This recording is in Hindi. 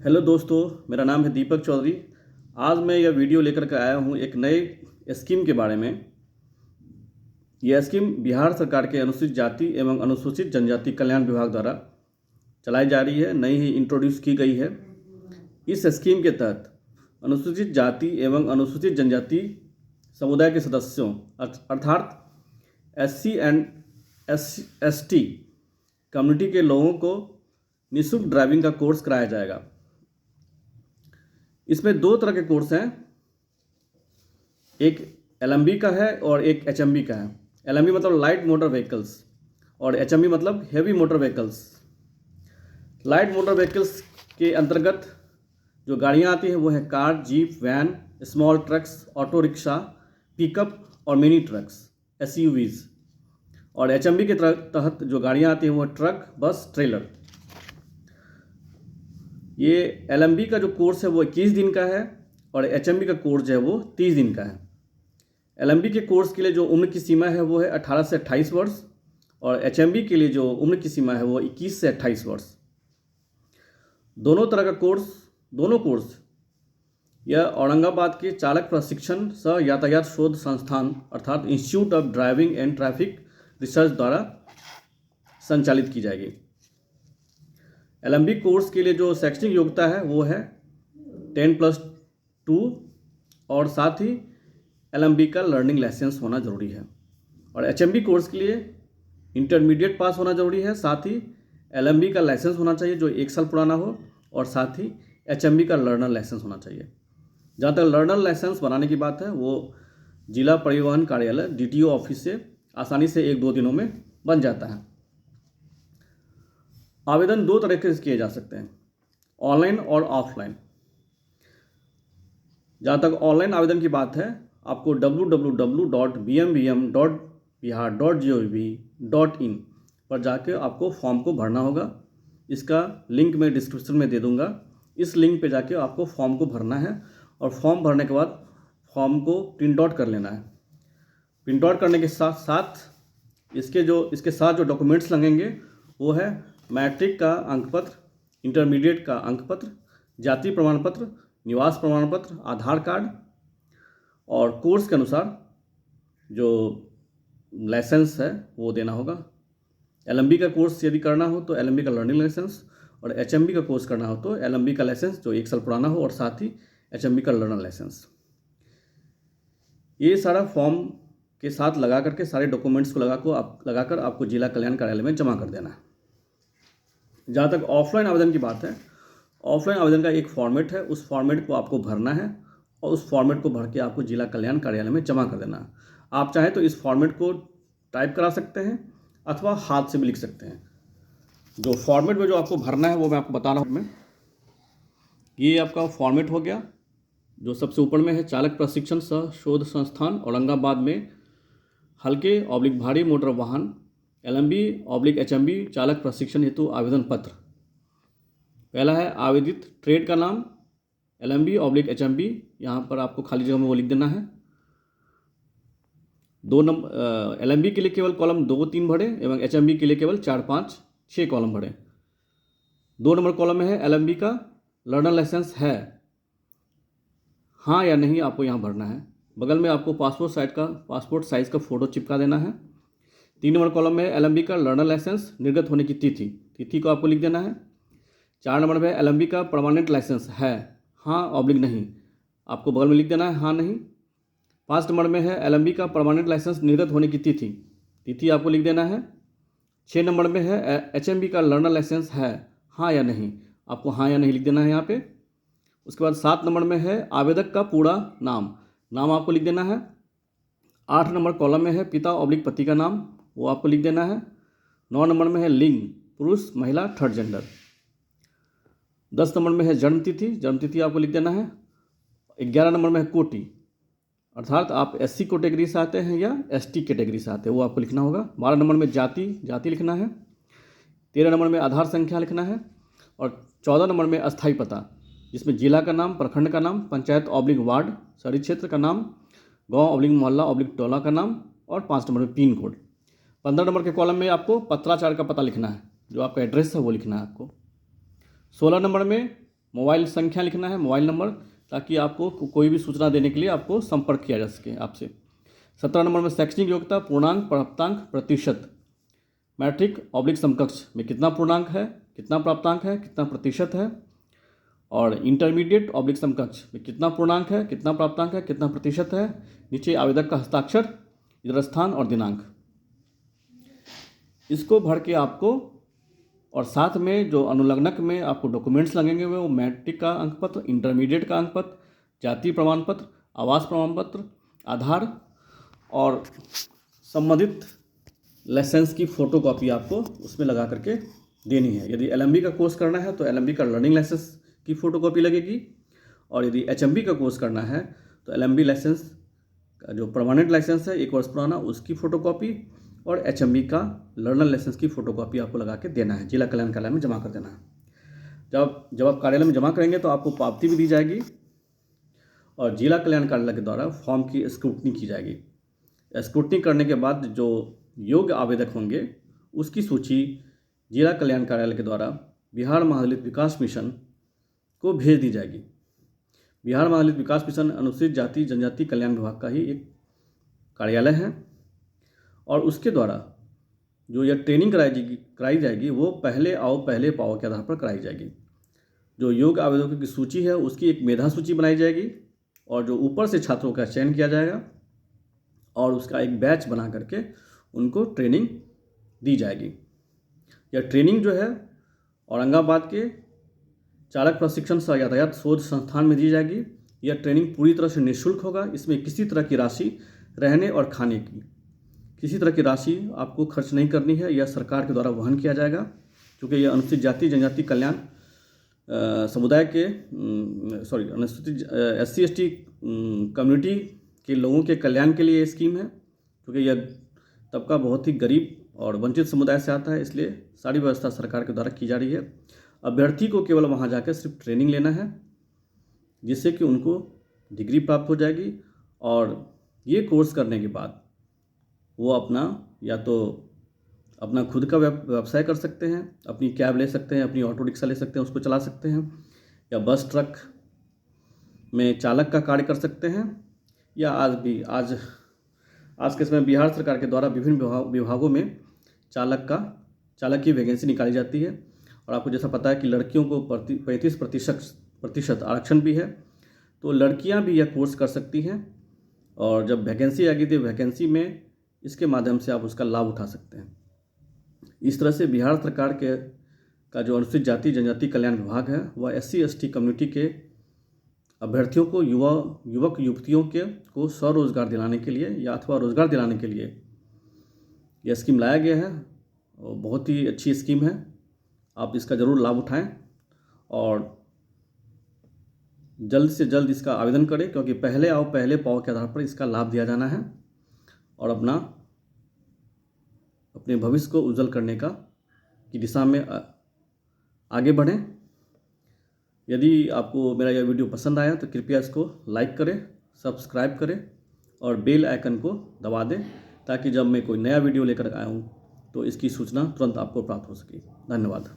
हेलो दोस्तों, मेरा नाम है दीपक चौधरी। आज मैं यह वीडियो लेकर के आया हूँ एक नए स्कीम के बारे में। यह स्कीम बिहार सरकार के अनुसूचित जाति एवं अनुसूचित जनजाति कल्याण विभाग द्वारा चलाई जा रही है, नई ही इंट्रोड्यूस की गई है। इस स्कीम के तहत अनुसूचित जाति एवं अनुसूचित जनजाति समुदाय के सदस्यों अर्थात SC एंड ST कम्युनिटी के लोगों को निःशुल्क ड्राइविंग का कोर्स कराया जाएगा। इसमें दो तरह के कोर्स हैं, एक LMB का है और एक HMB का है। LMB मतलब लाइट मोटर व्हीकल्स और HMB मतलब heavy motor vehicles. Light motor vehicles के अंतर्गत जो गाड़ियां आती हैं वो है car, jeep, van, small trucks, auto rickshaw, pickup और मिनी ट्रक्स SUVs। और HMB के तहत जो गाड़ियां आती हैं वो ट्रक, बस, ट्रेलर। ये LMB का जो कोर्स है वो 21 दिन का है और HMB का कोर्स जो है वो 30 दिन का है। LMB के कोर्स के लिए जो उम्र की सीमा है वो है 18 से 28 वर्ष और HMB के लिए जो उम्र की सीमा है वो 21 से 28 वर्ष। दोनों तरह का कोर्स, दोनों कोर्स यह औरंगाबाद के चालक प्रशिक्षण सह यातायात शोध संस्थान अर्थात institute of driving and traffic research द्वारा संचालित की जाएगी। LMB कोर्स के लिए जो शैक्षणिक योग्यता है वो है 10+2 और साथ ही LMB का लर्निंग लाइसेंस होना ज़रूरी है। और HMB कोर्स के लिए इंटरमीडिएट पास होना ज़रूरी है, साथ ही LMB का लाइसेंस होना चाहिए जो 1 साल पुराना हो और साथ ही HMB का लर्नर लाइसेंस होना चाहिए। जहाँ तक लर्नर लाइसेंस बनाने की बात है वो जिला परिवहन कार्यालय DTO ऑफिस से आसानी से 1-2 दिनों में बन जाता है। आवेदन दो तरीके से किए जा सकते हैं, ऑनलाइन और ऑफलाइन। जहाँ तक ऑनलाइन आवेदन की बात है, आपको www.bmbm.bihar.gov.in पर जाके आपको फॉर्म को भरना होगा। इसका लिंक मैं डिस्क्रिप्शन में दे दूँगा। इस लिंक पे जाके आपको फॉर्म को भरना है और फॉर्म भरने के बाद फॉर्म को प्रिंट आउट कर लेना है। प्रिंट आउट करने के साथ साथ इसके साथ जो डॉक्यूमेंट्स लगेंगे वो है मैट्रिक का अंकपत्र, इंटरमीडिएट का अंकपत्र, जाति प्रमाण पत्र, निवास प्रमाण पत्र, आधार कार्ड और कोर्स के अनुसार जो लाइसेंस है वो देना होगा। LMB का कोर्स यदि करना हो तो LMB का लर्निंग लाइसेंस और HMB का कोर्स करना हो तो LMB का लाइसेंस जो 1 साल पुराना हो और साथ ही HMB का लर्नर लाइसेंस। ये सारा फॉर्म के साथ लगा करके सारे डॉक्यूमेंट्स को लगाकर आपको जिला कल्याण कार्यालय में जमा कर देना है। जहाँ तक ऑफलाइन आवेदन की बात है, ऑफलाइन आवेदन का एक फॉर्मेट है, उस फॉर्मेट को आपको भरना है और उस फॉर्मेट को भर के आपको जिला कल्याण कार्यालय में जमा कर देना है। आप चाहें तो इस फॉर्मेट को टाइप करा सकते हैं अथवा हाथ से भी लिख सकते हैं। जो फॉर्मेट में जो आपको भरना है वो मैं आपको बता रहा हूँ। ये आपका फॉर्मेट हो गया। जो सबसे ऊपर में है चालक प्रशिक्षण सह शोध संस्थान औरंगाबाद में हल्के/भारी मोटर वाहन LMB/HMB चालक प्रशिक्षण हेतु आवेदन पत्र। पहला है आवेदित ट्रेड का नाम LMB/HMB, यहाँ पर आपको खाली जगह में वो लिख देना है। 2 नंबर LMB के लिए केवल कॉलम 2-3 भरें एवं HMB के लिए केवल 4-5-6 कॉलम भरें। 2 नंबर कॉलम में है LMB का लर्नर लाइसेंस है, हाँ या नहीं आपको यहाँ भरना है। बगल में आपको पासपोर्ट साइज़ का फ़ोटो चिपका देना है। 3 नंबर कॉलम में LMB का लर्नर लाइसेंस निर्गत होने की तिथि को आपको लिख देना है। 4 नंबर में LMB का परमानेंट लाइसेंस है, हाँ/ नहीं, आपको बगल में लिख देना है हाँ नहीं। 5 नंबर में है LMB का परमानेंट लाइसेंस निर्गत होने की तिथि आपको लिख देना है। 6 नंबर में है HMB का लर्नर लाइसेंस है, हाँ या नहीं, आपको हाँ या नहीं लिख देना है यहाँ पे। उसके बाद 7 नंबर में है आवेदक का पूरा नाम आपको लिख देना है। 8 नंबर कॉलम में है पिता/पति का नाम, वो आपको लिख देना है। 9 नंबर में है लिंग, पुरुष, महिला, थर्ड जेंडर। 10 नंबर में है जन्म तिथि आपको लिख देना है। 11 नंबर में है कोटि, अर्थात आप SC कैटेगरी से आते हैं या ST कैटेगरी से आते हैं, वो आपको लिखना होगा। 12 नंबर में जाति लिखना है। 13 नंबर में आधार संख्या लिखना है और 14 नंबर में अस्थायी पता, जिसमें जिला का नाम, प्रखंड का नाम, पंचायत/वार्ड, शहरी क्षेत्र का नाम, गांव/मोहल्ला/टोला का नाम और 5 नंबर में पिन कोड। 15 नंबर के कॉलम में आपको पत्राचार का पता लिखना है, जो आपका एड्रेस है वो लिखना है आपको। 16 नंबर में मोबाइल संख्या लिखना है, मोबाइल नंबर, ताकि आपको कोई भी सूचना देने के लिए आपको संपर्क किया जा सके आपसे। 17 नंबर में शैक्षणिक योग्यता, पूर्णांक, प्राप्तांक, प्रतिशत। मैट्रिक ऑब्लिक समकक्ष में कितना पूर्णांक है, कितना प्राप्तांक है, कितना प्रतिशत है। और इंटरमीडिएट ऑब्लिक समकक्ष में कितना पूर्णांक है, कितना प्राप्तांक है, कितना प्रतिशत है। नीचे आवेदक का हस्ताक्षर, इधर स्थान और दिनांक। इसको भर के आपको, और साथ में जो अनुलग्नक में आपको डॉक्यूमेंट्स लगेंगे वो मैट्रिक का अंक पत्र, इंटरमीडिएट का अंक पत्र, जाति प्रमाण पत्र, आवास प्रमाण पत्र, आधार और संबंधित लाइसेंस की फ़ोटोकॉपी आपको उसमें लगा करके देनी है। यदि एलएमबी का कोर्स करना है तो एलएमबी का लर्निंग लाइसेंस की फ़ोटोकॉपी लगेगी, और यदि एचएमबी का कोर्स करना है तो एलएमबी लाइसेंस का जो परमानेंट लाइसेंस है 1 वर्ष पुराना, उसकी फ़ोटोकॉपी, और एचएमबी का लर्नर लाइसेंस की फ़ोटोकॉपी आपको लगा के देना है, जिला कल्याण कार्यालय में जमा कर देना है। जब आप कार्यालय में जमा करेंगे तो आपको पावती भी दी जाएगी, और जिला कल्याण कार्यालय के द्वारा फॉर्म की स्क्रूटनी की जाएगी। स्क्रूटनी करने के बाद जो योग्य आवेदक होंगे उसकी सूची जिला कल्याण कार्यालय के द्वारा बिहार महादलित विकास मिशन को भेज दी जाएगी। बिहार महादलित विकास मिशन अनुसूचित जाति जनजाति कल्याण विभाग का ही एक कार्यालय है, और उसके द्वारा जो यह ट्रेनिंग कराई जाएगी वो पहले आओ पहले पाओ के आधार पर कराई जाएगी। जो योग्य आवेदकों की सूची है उसकी एक मेधा सूची बनाई जाएगी, और जो ऊपर से छात्रों का चयन किया जाएगा और उसका एक बैच बना करके उनको ट्रेनिंग दी जाएगी। यह ट्रेनिंग जो है औरंगाबाद के चालक प्रशिक्षण सह यातायात शोध संस्थान में दी जाएगी। यह ट्रेनिंग पूरी तरह से निःशुल्क होगा। इसमें किसी तरह की राशि रहने और खाने की किसी तरह की राशि आपको खर्च नहीं करनी है, यह सरकार के द्वारा वहन किया जाएगा, क्योंकि यह अनुसूचित जाति जनजाति कल्याण समुदाय के अनुसूचित SC/ST कम्युनिटी के लोगों के कल्याण के लिए ये स्कीम है, क्योंकि यह तबका बहुत ही गरीब और वंचित समुदाय से आता है, इसलिए सारी व्यवस्था सरकार के द्वारा की जा रही है। अभ्यर्थी को केवल वहाँ जाकर सिर्फ ट्रेनिंग लेना है, जिससे कि उनको डिग्री प्राप्त हो जाएगी, और ये कोर्स करने के बाद वो अपना या तो अपना खुद का व्यवसाय कर सकते हैं, अपनी कैब ले सकते हैं, अपनी ऑटो रिक्शा ले सकते हैं, उसको चला सकते हैं, या बस ट्रक में चालक का कार्य कर सकते हैं, या आज के समय बिहार सरकार के द्वारा विभिन्न विभागों में चालक की वैकेंसी निकाली जाती है। और आपको जैसा पता है कि लड़कियों को 35% आरक्षण भी है, तो लड़कियां भी यह कोर्स कर सकती हैं, और जब वैकेंसी आएगी तो वैकेंसी में इसके माध्यम से आप उसका लाभ उठा सकते हैं। इस तरह से बिहार सरकार का जो अनुसूचित जाति जनजाति कल्याण विभाग है वह SC/ST कम्युनिटी के अभ्यर्थियों को युवक युवतियों को स्वरोजगार दिलाने के लिए या अथवा रोजगार दिलाने के लिए यह स्कीम लाया गया है, और बहुत ही अच्छी स्कीम है। आप इसका ज़रूर लाभ उठाएं और जल्द से जल्द इसका आवेदन करें, क्योंकि पहले आओ पहले पाओ के आधार पर इसका लाभ दिया जाना है, और अपने भविष्य को उज्जवल करने की दिशा में आगे बढ़ें। यदि आपको मेरा यह वीडियो पसंद आया तो कृपया इसको लाइक करें, सब्सक्राइब करें और बेल आइकन को दबा दें, ताकि जब मैं कोई नया वीडियो लेकर आया हूँ तो इसकी सूचना तुरंत आपको प्राप्त हो सके। धन्यवाद।